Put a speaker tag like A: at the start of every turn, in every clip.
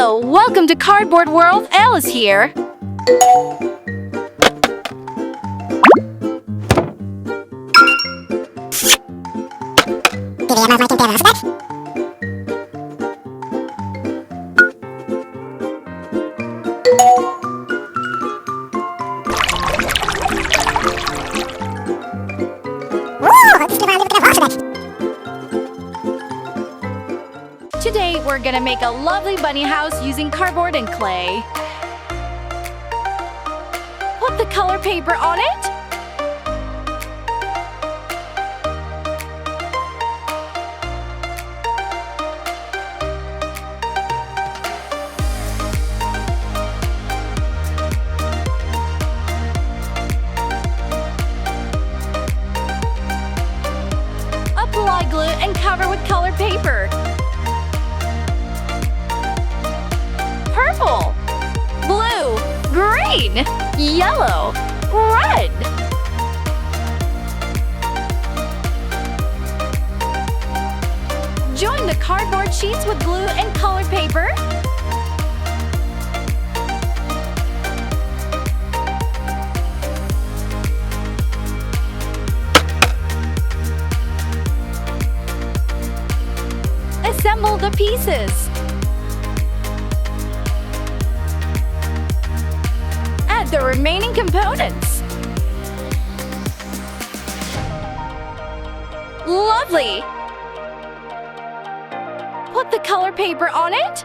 A: Hello, welcome to Cardboard World. Alice here. Today, we're gonna make a lovely bunny house using cardboard and clay. Put the color paper on it. Apply glue and cover with colored paper. Purple, blue, green, yellow, red. Join the cardboard sheets with glue and colored paper. Assemble the pieces. Add the remaining components. Lovely! Put the color paper on it.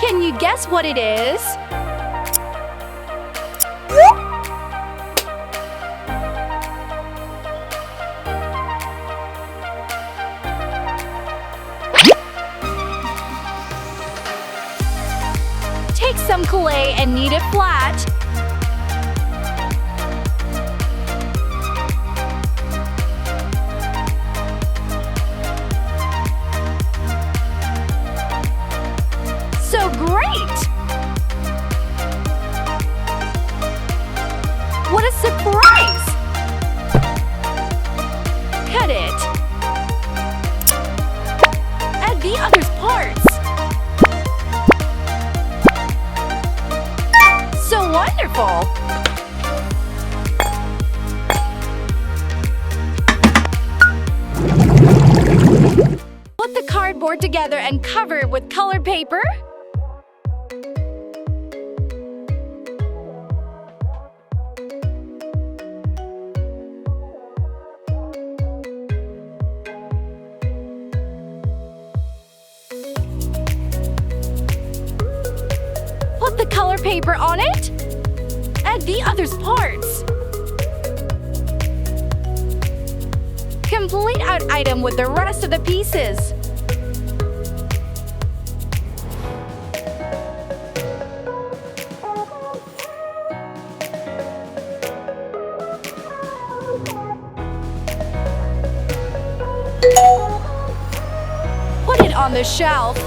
A: Can you guess what it is? Take some clay and knead it flat. So great! What a surprise! Cut it. Add the other parts. So wonderful! Put the cardboard together and cover it with colored paper. Put the color paper on it. Add the other parts. Complete out item with the rest of the pieces. Put it on the shelf.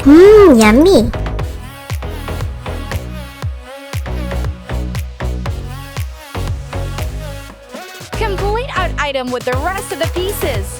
B: Yummy!
A: Complete out item with the rest of the pieces.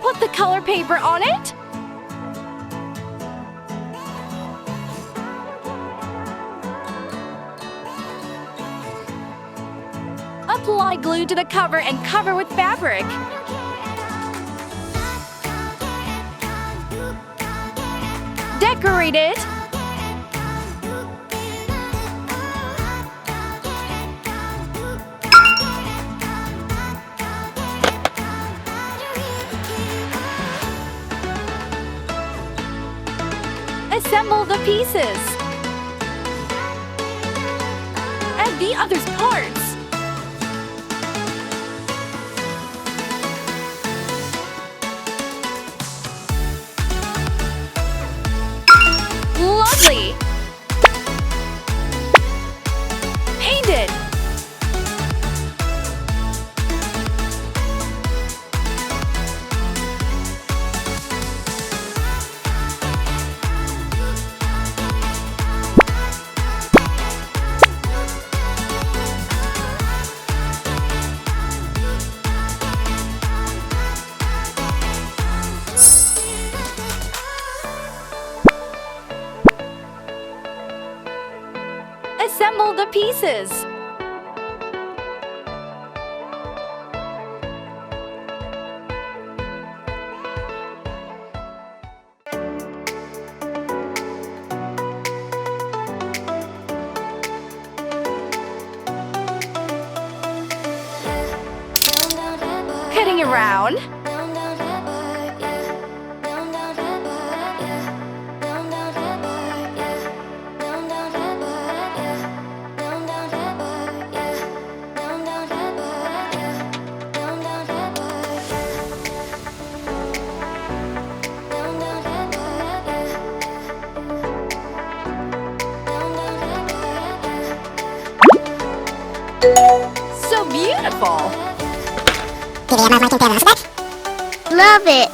A: Put the color paper on it. Apply glue to the cover and cover with fabric. Decorate it. Assemble the pieces. Add the other parts. Lovely! Paint it! Assemble the pieces. Cutting around. So beautiful!
B: Love it!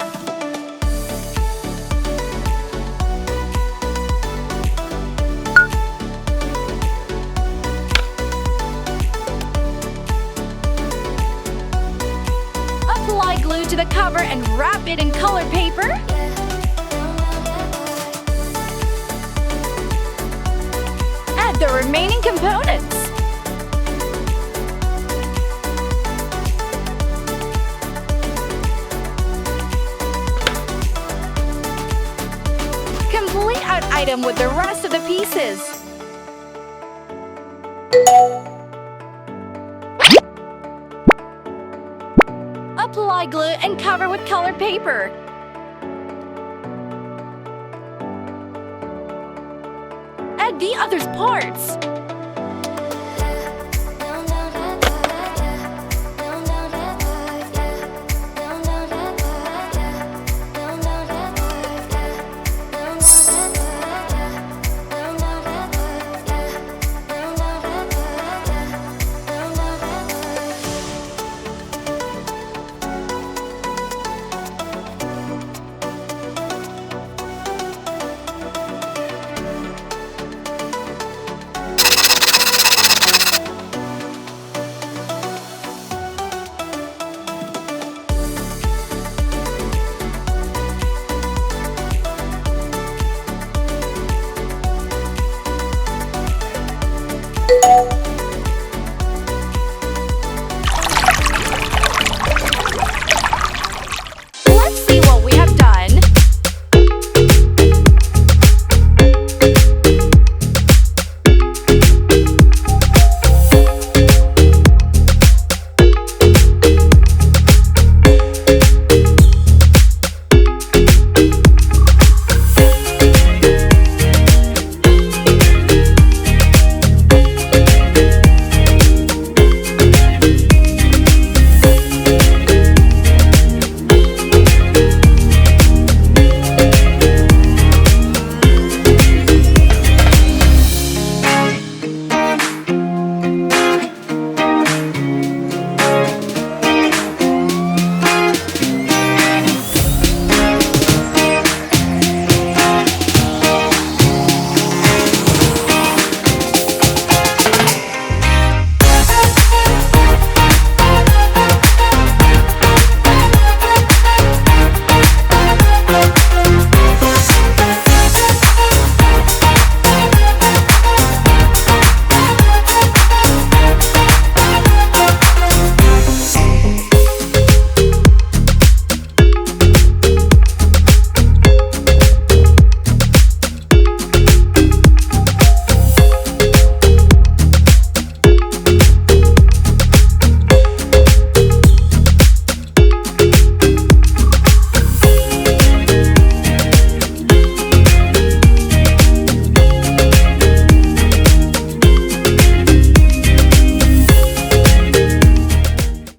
A: Apply glue to the cover and wrap it in colored paper. Add the remaining components. Complete out item with the rest of the pieces. Apply glue and cover with colored paper. Add the other parts.